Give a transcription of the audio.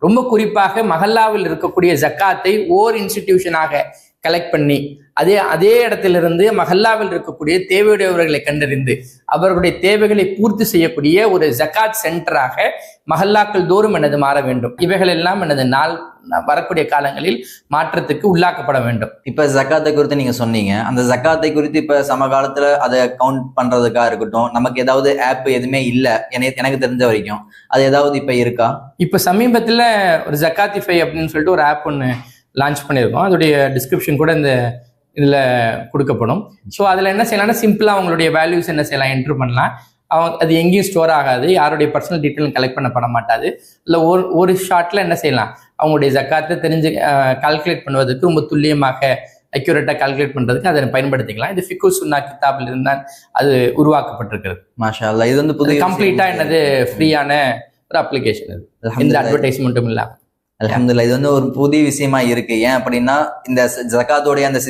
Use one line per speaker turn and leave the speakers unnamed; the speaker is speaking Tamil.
ரொம்ப குறிப்பாக மஹல்லாவில் இருக்கக்கூடிய ஜக்காத்தை ஓர் இன்ஸ்டிடியூஷனாக கலெக்ட் பண்ணி அதே இடத்திலிருந்து மஹல்லாவில் இருக்கக்கூடிய தேவையுடையவர்களை கண்டறிந்து அவர்களுடைய தேவைகளை பூர்த்தி செய்யக்கூடிய ஒரு ஜக்காத் சென்டராக மஹல்லாக்கள் தோறும் எனது மாற வேண்டும். இவைகள் எல்லாம் எனது வரக்கூடிய காலங்களில் மாற்றத்துக்கு உள்ளாக்கப்பட வேண்டும்.
இப்ப ஜக்காத்தை குறித்து நீங்க சொன்னீங்க, அந்த ஜக்காத்தை குறித்து இப்ப சமகாலத்துல அதை கவுண்ட் பண்றதுக்கா இருக்கட்டும், நமக்கு ஏதாவது ஆப் எதுவுமே இல்லை எனக்கு தெரிஞ்ச வரைக்கும், அது ஏதாவது இப்ப இருக்கா?
இப்ப சமீபத்துல ஒரு ஜக்காத்திஃபை அப்படின்னு சொல்லிட்டு ஒரு ஆப் ஒன்று லான்ச் பண்ணியிருக்கோம். அதோடைய டிஸ்கிரிப்ஷன் கூட இந்த இதில் கொடுக்கப்படும். ஸோ அதில் என்ன செய்யலாம்னா, சிம்பிளாக அவங்களுடைய வேல்யூஸ் என்ன செய்யலாம், என்ட்ரு பண்ணலாம். அது எங்கேயும் ஸ்டோர் ஆகாது, யாருடைய பர்சனல் டீட்டெயிலும் கலெக்ட் பண்ணப்பட மாட்டாது. இல்லை ஒரு ஷார்ட்டில் என்ன செய்யலாம், அவங்களுடைய ஜக்காத்தை தெரிஞ்சு கால்குலேட் பண்ணுவதற்கு ரொம்ப துல்லியமாக அக்யூரேட்டாக கால்குலேட் பண்ணுறதுக்கு அதை பயன்படுத்திக்கலாம். இது ஃபிக்கு சுன்னா கிதாபில் இருந்தால் அது உருவாக்கப்பட்டிருக்கிறது.
மாஷா அல்லாஹ். இது வந்து புது
கம்ப்ளீட்டாக என்னது ஃப்ரீயான ஒரு அப்ளிகேஷன். இது எந்த அட்வர்டைஸ்மெண்ட்டும் இல்லாமல்.
அல்ஹம்துலில்லாஹ். இது வந்து ஒரு புதிய விஷயமா இருக்கு. ஏன் அப்படின்னா, இந்த ஜக்காத்தோடைய அந்த